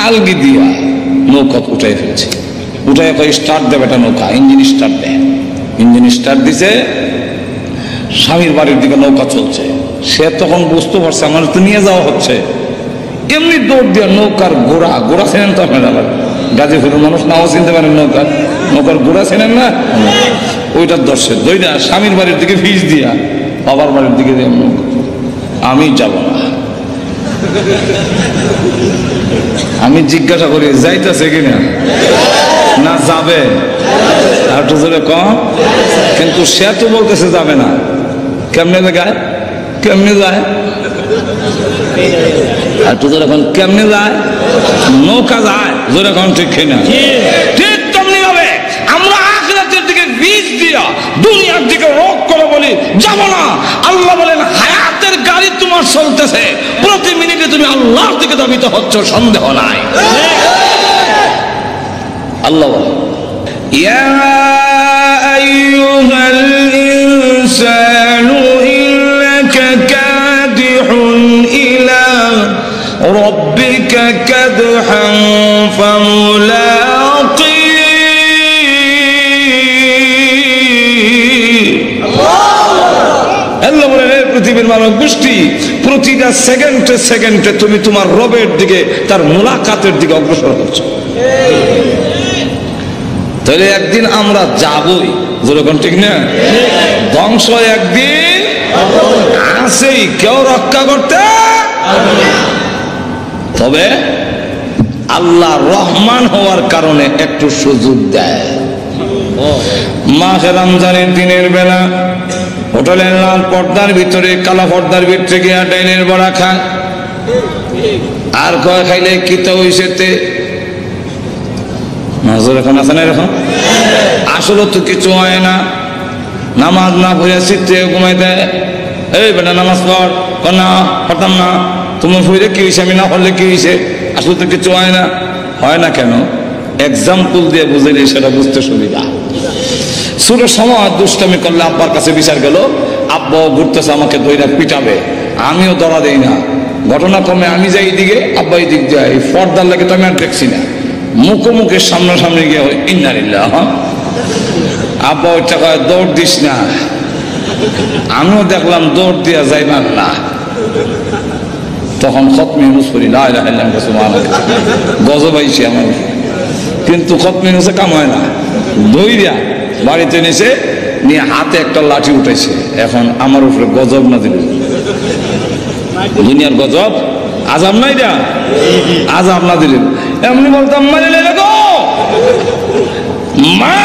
আলগি দিয়া নৌকা উঠাই ফেলছে। উঠাই স্টার্ট দেবে একটা নৌকা, ইঞ্জিন স্টার্ট দেয়। ইঞ্জিন স্টার্ট দিছে, স্বামীর বাড়ির দিকে নৌকা চলছে। সে তখন বুঝতে পারছে আমার তো নিয়ে যাওয়া হচ্ছে। এমনি দৌড় দিয়ে নৌকার গোড়া, গোড়া চেনেন তো আপনারা, গাজীপুরের মানুষ নাও চিনতে পারেন, নৌকার গোড়া চেনেন না? ওইটার দর্শে দইটা স্বামীর বাড়ির দিকে ফিস দিয়া বাবার বাড়ির দিকে আমি যাব না। আমি জিজ্ঞাসা করি যাইতেছে কিনা, না যাবে, আর একটু জোরে কম। কিন্তু সে তো বলতেছে যাবে না। কেমনে যায়, কেমনে যায়, আর একটু জোরে কম, কেমনে যায়? নৌকা যায়, জোরে কম, ঠিক কিনা? ঠিক তেমনি ভাবে আমরা আখিরাতের দিকে বীজ দিয়া দুনিয়ার দিকে রোগ করে বলি যাব না। আল্লাহ বলেন হায়াতের গাড়ি তোমার চলতেছে, প্রতি মিনিটে তুমি আল্লাহর দিকে ধাবিত হচ্ছ, সন্দেহ নাই। আল্লাহ বলেন ইয়া আইয়ুহাল ইনসানু ইন্নাকা কাদিহুন ইলা রাব্বিকা কাদহান ফামুলাকি। আল্লাহ বলেন এই পৃথিবীর মানব গোষ্ঠী, প্রতিটা সেকেন্ডে সেকেন্ডে তুমি তোমার রবের দিকে, তার মুলাকাতের দিকে অগ্রসর হচ্ছ। তাহলে একদিন আমরা যাবই, যেরকম, ঠিক না? ধ্বংস একদিন আসেই, কেউ রক্ষা করতে। তবে আল্লাহ রহমান হওয়ার কারণে একটু সুযোগ দেয়। মাহে রমজানের দিনের বেলা হোটেলের লাল পর্দার ভিতরে, কালা পর্দার ভিতরে গিয়া ডাইনের বড়া খায়, আর কয় খাইলে কি তো হইছেতে নজর এখন আছে না এরকম? আসলে তো কিছু হয় না, নামাজ না পড়ে চিত্রে ঘুমাই দেয়। এই বেটা নামাজ পড়, না পড়তাম না, তোমার পড়লে কি হয়েছে, আমি না পড়লে কি হয়েছে? আসলে তো কিছু হয় না। হয় না কেন? এক্সাম্পল দিয়ে বুঝাইলে সেটা বুঝতে সুবিধা। ছোট সময় দুষ্টামি করলে আব্বার কাছে বিচার গেল, আব্বাও ঘুরতেছে আমাকে দইরা পিটাবে, আমিও ধরা দেই না। ঘটনা কমে আমি যাই দিকে, আব্বা এই দিক দিয়ে, এই পর্দার লাগে তো আমি আর দেখছি না, মুখোমুখের সামনাসামনি গিয়ে ইন্নালিল্লাহ। আব্বা ওইটা কয় দৌড় দিস না, আমিও দেখলাম দৌড় দিয়া যাইবার না। তখন খতমে ইউনূস পড়ি, লা ইলাহা ইল্লাল্লাহ সুবহানাল্লাহ, গজব আইছে আমার। কিন্তু খতমে ইউনূসে কাম হয় না, দইরা বাড়িতে নিয়েছে, নিয়ে হাতে একটা লাঠি উঠেছে। এখন আমার উপরে গজব না দিল, দুনিয়ার গজব, আজাব নাই যা, আজাব না দিলেন। এমনি বলতাম মারিলে গো মা,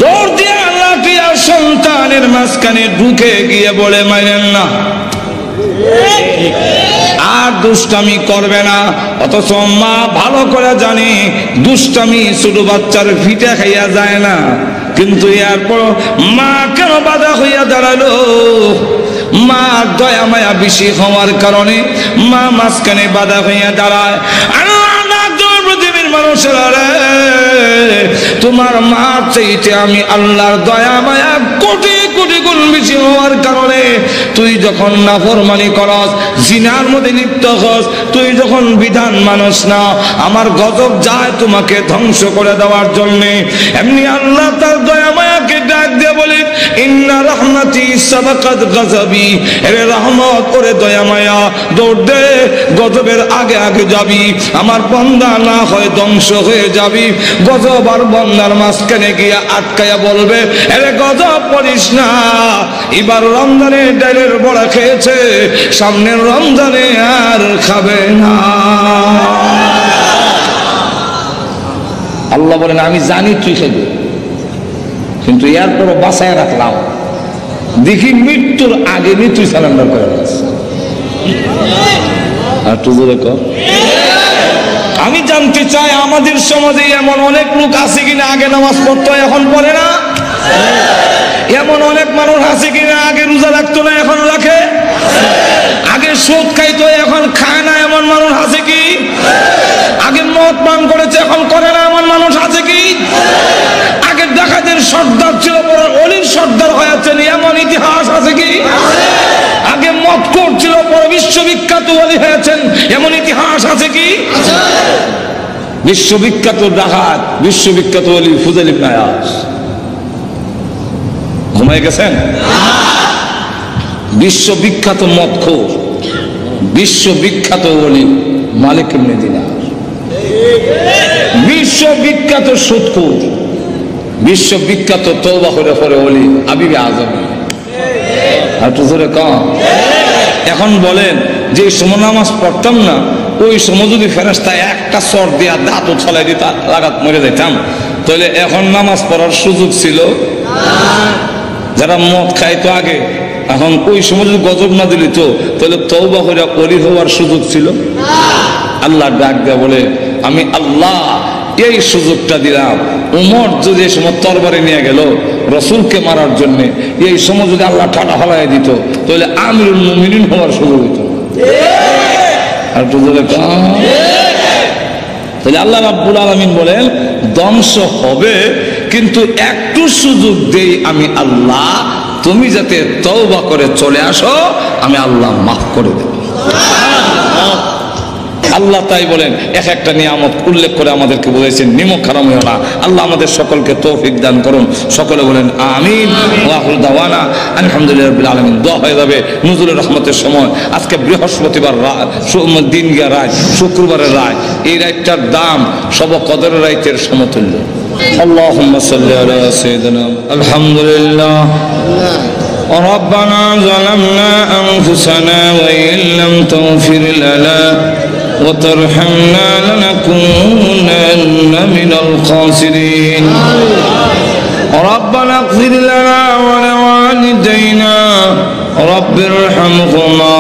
দৌড় দিয়ে লাঠি আর সন্তানের মাঝখানে ঢুকে গিয়ে বলে মারেন না, আর দুষ্টামি করবে না। অথচ মা ভালো করে জানে দুষ্টামি ছোট বাচ্চার ফিটা খাইয়া যায় না। কিন্তু এরপর মা কেন বাধা হইয়া দাঁড়ালো? মা দয়া মায়া বেশি হওয়ার কারণে মা মাঝখানে বাধা হইয়া দাঁড়ায়। পৃথিবীর মানুষেরা রে, তোমার মা চাইতে আমি আল্লাহর দয়া মায়া কোটি কোটি গুণ বেশি হওয়ার কারণে তুই যখন নাফরমানি করস, জিনার মধ্যে লিপ্ত হস, তুই যখন বিধান মানস না, আমার গজব যায় তোমাকে ধ্বংস করে দেওয়ার জন্য। এমনি আল্লাহ তার দয়া মায়াকে ডাক দিয়ে বলে, ইন্না রাহমাতি সাবাকাত গজবি, এরে রহমত ওরে দয়া মায়া, দৌড় দে, গজবের আগে আগে যাবি, আমার বান্দা না হয় ধ্বংস হয়ে যাবি। গজব আর বান্দার মাঝখানে গিয়া আটকায়া বলবে, এরে গজব করিস না, এবার রমজানে ডালের বড়া খেয়েছে, সামনের রমজানে আর খাবে না। আল্লাহ বলেন আমি জানি তুই খাবি, কিন্তু এরপরও বাঁচায় রাখলাম, দেখি মৃত্যুর আগে নি তুই সারেন্ডার করে দিস। আর তুই দেখো, আমি জানতে চাই আমাদের সমাজে এমন অনেক লোক আছে কিনা আগে নামাজ পড়তো এখন পড়ে না? এমন অনেক মানুষ আছে কিনা আগে রোজা রাখতো না এখন রাখে? আগে সুদ খাইতো এখন খায় না এমন মানুষ আছে কি? আগে মদ পান করেছে এখন করে না এমন মানুষ আছে কি? আগে ডাকাতের সর্দার ছিল পরে অলির সর্দার হয়েছেন এমন ইতিহাস আছে কি? আগে মদ করছিল পরে বিশ্ববিখ্যাত ওলি হয়েছেন এমন ইতিহাস আছে কি? বিশ্ববিখ্যাত ডাকাত, বিশ্ববিখ্যাত ওলি ফুজাইল ইবনে আয়াজ ঘুমায় গেছেন? বিশ্ববিখ্যাত মদখোর, বিশ্ববিখ্যাত ওলি মালিক ইবনে দিনার, বিশ্ববিখ্যাত সুদখোর, বিশ্ববিখ্যাত তওবা করে পরে ওলি হাবিবে আজম। আর তো জোরে কম, এখন বলেন যে সময় নামাজ পড়তাম না, ওই সময় যদি ফেরেশতা একটা চর দিয়া দাঁত ছলাই দিত লাগাত মরে যাইতাম, তাহলে এখন নামাজ পড়ার সুযোগ ছিল? যারা মদ খাইতো আগে, এখন ওই সময় যদি গজব না দিল তো তাহলে তওবা করে ওলি হওয়ার সুযোগ ছিল? আল্লাহ ডাক দেয়া বলে, আমি আল্লাহ এই সুযোগটা দিলাম। উমর যদি এই সময় তরবারি নিয়ে গেল রসুলকে মারার জন্য, এই সময় যদি আল্লাহ ঠাডা হলাই দিত তাহলে আমিরুল মুমিনিন হওয়ার সুযোগ হইত। আর তাহলে আল্লাহ রাব্বুল আলামিন বলেন ধ্বংস হবে, কিন্তু একটু সুযোগ দেই আমি আল্লাহ, তুমি যাতে তওবা করে চলে আসো, আমি আল্লাহ মাফ করে দেব। আল্লাহ তাই বলেন এক একটা নিয়ামত উল্লেখ করে আমাদেরকে বলেছেন নিমক হারাম হইও না। আল্লাহ আমাদের সকলকে তৌফিক দান করুন। সকলে বলেন আমিন। ওয়া আখিরু দাওয়ানা আলহামদুলিল্লাহি রাব্বিল আলামিন। দোয়া হয়ে যাবে নুজুলের রহমতের সময়। আজকে বৃহস্পতিবার দিন গিয়া রাত, শুক্রবারের রাত, এই রাতটার দাম সব কদরের রাতের সমতুল্য। আল্লাহুম্মা সাল্লি আলা সাইয়্যিদিনা আলহামদুলিল্লাহ। ربنا ظلمنا أنفسنا وإن لم تغفر لنا وترحمنا لنكونن من الخاسرين. ربنا اغفر لنا ولوالدينا رب ارحمهما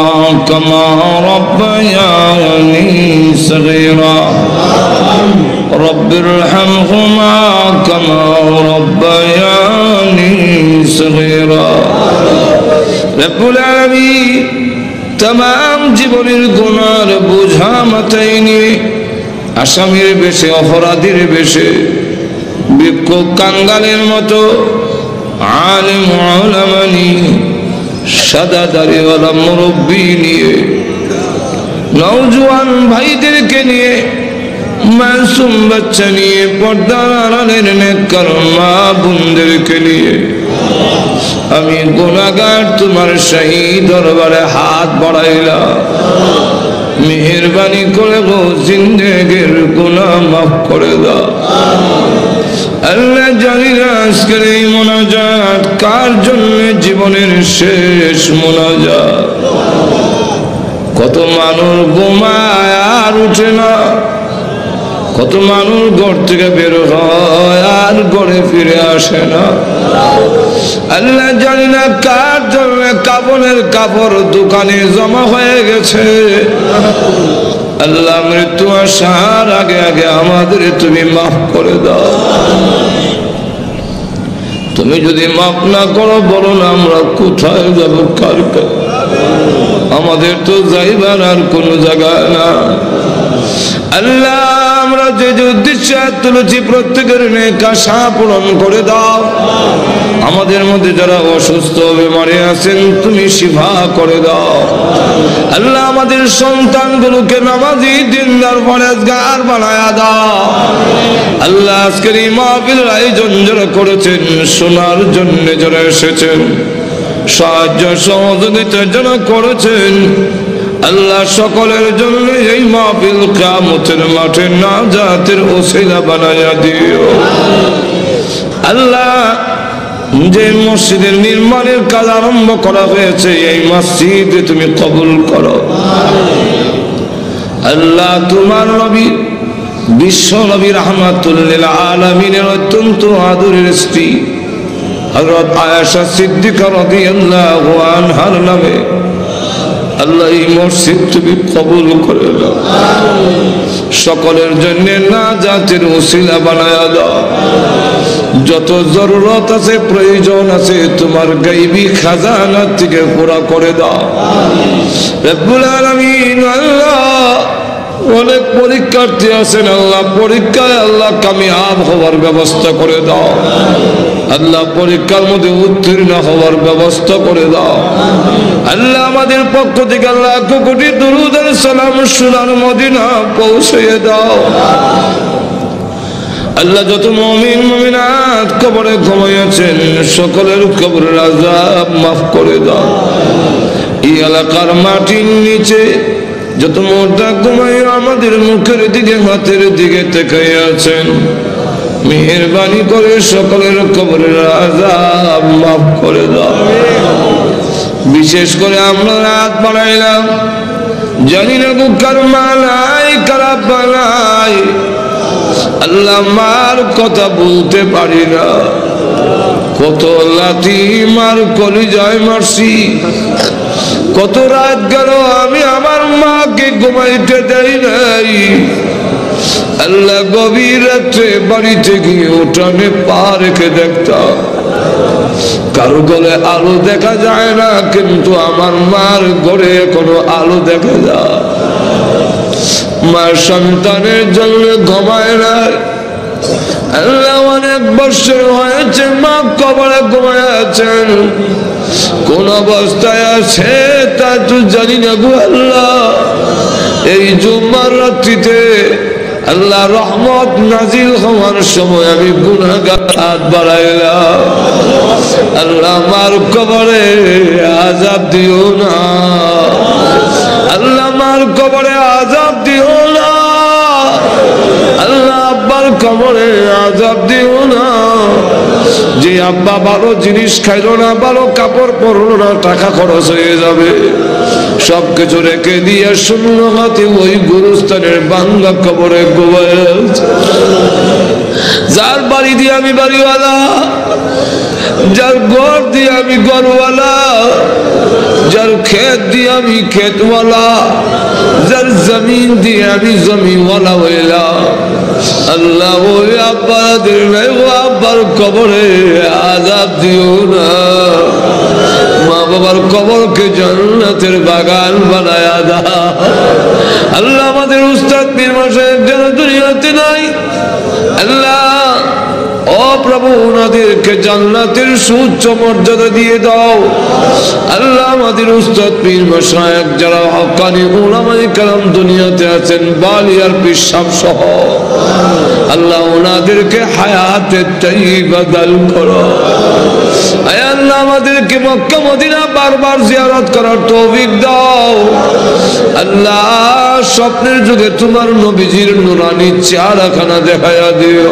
كما ربياني صغيرا. رب ارحمهما كما ربياني صغيرا. رب العالمين तमाम জীবনের গুনার বোঝা মাথায় নিয়ে আসামির বেশে অপরাধীর বেশে বিক্ষোভ কাঙ্গালের মতো আলেম উলামা নিয়ে সাদা দাড়িওয়ালা মুরব্বী নিয়ে নওজোয়ান ভাইদেরকে নিয়ে মাসুম বাচ্চা নিয়ে পর্দার আড়ালের নেককার মা বোনদেরকে নিয়ে আমি গুনাহগার তোমার শাহী দরবারে হাত বাড়াইলাম। মেহেরবানি করে গো জিন্দেগির গুনাহ মাফ করে দাও। আল্লাহ জানি না আজকের এই মোনাজাত কার জন্য জীবনের শেষ মোনাজাত। কত মানুষ ঘুমায় আর উঠে না, কত মানুষ ঘর থেকে বের হয় আর ঘরে ফিরে আসে না। আল্লাহ জানি না কার জন্য কাপড়ের কাপড় দোকানে জমা হয়ে গেছে। আল্লাহ মৃত্যু আসার আগে আগে আমাদের তুমি মাফ করে দাও। তুমি যদি মাফ না করো বলো না আমরা কোথায় যাব, কার কাছে? আমাদের তো যাইবার আর কোনো জায়গা না। আল্লাহ আমরা যে উদ্দেশ্যে তুলেছি প্রত্যেকের নেক আশা পূরণ করে দাও। আমাদের মধ্যে যারা অসুস্থ বেমারে আছেন তুমি শিফা করে দাও। আল্লাহ আমাদের সন্তানগুলোকে নামাজি দিনদার পরেজগার বানায়া দাও। আল্লাহ আজকের এই মাহফিলের আয়োজন যারা করেছেন, শোনার জন্য যারা এসেছেন, সাহায্য সহযোগিতা যারা করেছেন, আল্লাহ সকলের জন্য এই মাহফিল কিয়ামতের মাঠে নাজাতের ওসিলা বানায়া দিও। আল্লাহ যে মসজিদের নির্মাণের কাজ আরম্ভ করা হয়েছে এই মসজিদ তুমি কবুল করো। আল্লাহ তোমার নবী বিশ্ব নবী রাহমাতুল লিল আলামিনের অত্যন্ত আদরের স্ত্রী হযরত আয়েশা সিদ্দিকা রাদিয়াল্লাহু আনহার নামে আল্লাহ এই মসজিদ তুমি কবুল করে দাও। সকলের জন্য নাজাতের ওসিলা বানায়া দাও। যত জরুরত আছে প্রয়োজন আছে তোমার গায়বী খাজানা থেকে পুরা করে দাও। রব্বুল আলামিন আল্লাহ অনেক পরীক্ষার্থী আছেন, আল্লাহ পরীক্ষায় আল্লাহ কামিয়াব হওয়ার ব্যবস্থা করে দাও। আল্লাহ পরীক্ষার মধ্যে উত্তীর্ণ হওয়ার ব্যবস্থা করে দাও। আল্লাহ আমাদের পক্ষ থেকে আল্লাহ কোটি দুরূদ আর সালাম সোনার মদিনা পৌঁছে দাও। আল্লাহ যত মুমিন মুমিনাত কবরে ঘুমিয়েছেন সকলের কবরের আযাব মাফ করে দাও। এই এলাকার মাটির নিচে যত মুর্দা ঘুমায় আমাদের মুখের দিকে হাতের দিকে তাকিয়ে আছেন, মেহেরবানি করে সকলের কবরের আযাব মাফ করে দাও। বিশেষ করে আমরা রাত বাড়াইলাম, জানি না কার মালাই কারা বালাই। আল্লাহ মার কথা বলতে পারি না, কত লাথি মার কলিজায় মারছি, কত রাত গেল আমি আমার মাকে ঘুমাইতে দেই নাই। আল্লাহ গভীর রাত্রে বাড়িতে গিয়ে উঠানে পা রেখে দেখতাম, কারো গলে আলো দেখা যায় না, কিন্তু আমার মার ঘরে কোনো আলো দেখা যায়। মার সন্তানের জন্য ঘুমায় না। আল্লাহ অনেক বছর হয়েছে মা কবরে ঘুমায় আছেন, কোন অবস্থায় আছে তা তো জানি না গো আল্লাহ। এই জুম্মার রাত্রিতে আল্লাহ রহমত নাজিল হওয়ার সময় আমি গুনাহগার হাত বাড়াইলাম। আল্লাহ মার কবরে আযাব দিও না, আল্লাহ মার কবরে আযাব দিও না, আল্লাহ আব্বার কবরে আযাব দিও না। যে আব্বা ভালো জিনিস খাইলো না, ভালো কাপড় পরলো না, টাকা খরচ হয়ে যাবে, সবকিছু রেখে দিয়ে শূন্য হাতে ওই গুরুস্থানের বাংলা কবরে ঘুমায় আছে। যার বাড়ি দিয়ে আমি বাড়িওয়ালা, যার ঘর দিয়ে আমি ঘরওয়ালা, যার ক্ষেত দিয়ে আমি ক্ষেতওয়ালা, যার জমিন দিয়ে আমি জমিওয়ালা হইলাম। আল্লাহ ওই আব্বাদের নাই, ও আব্বার কবরে আযাব দিও না। মা বাবার কবরকে জান্নাতের বাগান বানায়া দাও। আল্লাহ আমাদের উস্তাদ পীর মাশায়েখ যারা দুনিয়াতে নাই, আল্লাহ ও প্রভু ওনাদেরকে জান্নাতের সুউচ্চ মর্যাদা দিয়ে দাও। আল্লাহ আমাদের উস্তাদ পীর মাশায়েখ যারা হক্কানি উলামায়ে কেরাম দুনিয়াতে আছেন, বালিয়ার পীর সাহেব সহ, আল্লাহ ওনাদেরকে হায়াতে তাইয়্যিবা দান করো। আয় আল্লাহ আমাদেরকে মক্কা মদিনা বারবার জিয়ারত করার তৌফিক দাও। আল্লাহ স্বপ্নের যুগে তোমার নবীজির নুরানি চেহারাখানা দেখায়া দিও।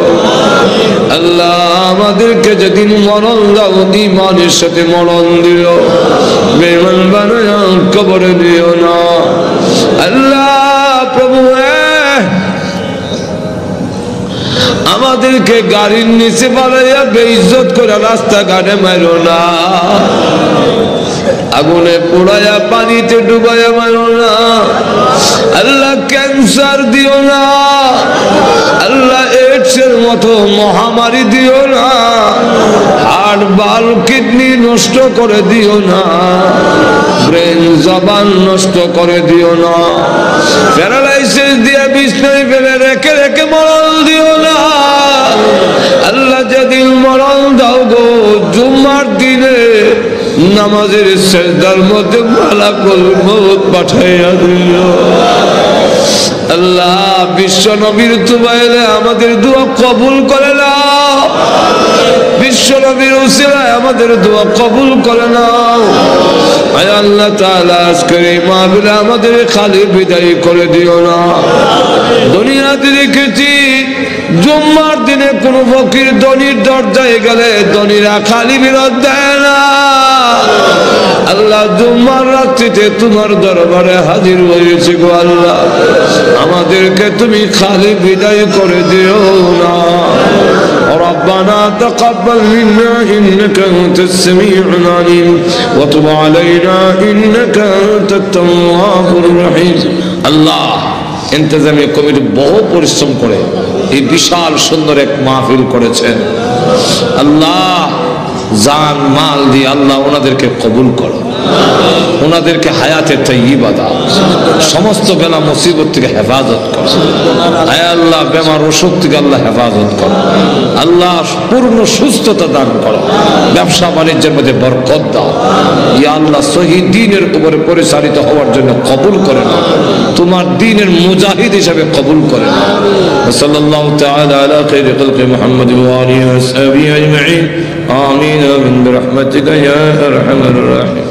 আল্লাহ আমাদেরকে যেদিন মরণ দাও ঈমানের সাথে মরণ দিও, বেঈমান বানায়া কবরে দিও না। আল্লাহ প্রভু আমাদেরকে গাড়ির নিচে বানাইয়া বেইজ্জত করে রাস্তাঘাটে মারো না, আগুনে পোড়াইয়া পানিতে ডুবাইয়া মারো না। আল্লাহ ক্যান্সার দিও না, আল্লাহ এইডসের মতো মহামারী দিও না, হার্ট বাল কিডনি নষ্ট করে দিও না, ব্রেন জবান নষ্ট করে দিও না, প্যারালাইসিস দিয়ে বিছনায় ফেলে রেখে রেখে মরণ দিও না। আল্লাহ যেদিন মরণ দাও গো জুম্মার দিনে নামাজের সেজদার মধ্যে মালাকুল মউত পাঠাইয়া দিও। আল্লাহ বিশ্ব নবীর তুবাইলে আমাদের দোয়া কবুল করে নাও, বিশ্ব নবীর উসিলায় আমাদের দোয়া কবুল করে নাও। আয় আল্লাহ তাআলা আজকের এই মাহফিলে আমাদের খালি বিদায় করে দিও না। দুনিয়াতে দেখেছি জুম্মার দিনে কোন ফকির ধনীর দরজায় গেলে ধনীরা খালি বিরত দেয় না। আল্লাহ জুম্মার রাত্রিতে তোমার দরবারে হাজির হয়েছি গো আল্লাহ, আমাদেরকে তুমি খালি বিদায় করে দিও না। ربنا تقبل منا إنك أنت السميع العليم وتب علينا إنك أنت التواب الرحيم। আল্লাহ ইন্তজামি কমিটি বহু পরিশ্রম করে এই বিশাল সুন্দর এক মাহফিল করেছেন। আল্লাহ জান মাল দিয়ে আল্লাহ ওনাদেরকে কবুল করো, ওনাদেরকে হায়াতে তাইয়্যিবা দাও, সমস্ত বেলা মুসিবত থেকে হেফাজত করো। আয় আল্লাহ বেমার অসুখ থেকে আল্লাহ হেফাজত করো, আল্লাহ পূর্ণ সুস্থতা দান করো, ব্যবসা বাণিজ্যের মধ্যে বরকত দাও। ইয়া আল্লাহ সহিহ দ্বীনের উপরে পরিচালিত হওয়ার জন্য কবুল করে নাও, তোমার দ্বীনের মুজাহিদ হিসেবে কবুল করে নাও। সাল্লাল্লাহু তাআলা আলা খায়রি খালকি মুহাম্মদ ওয়া আলিহি ওয়া সাহবিহি আজমাইন। آمين برحمتك يا أرحم الراحمين।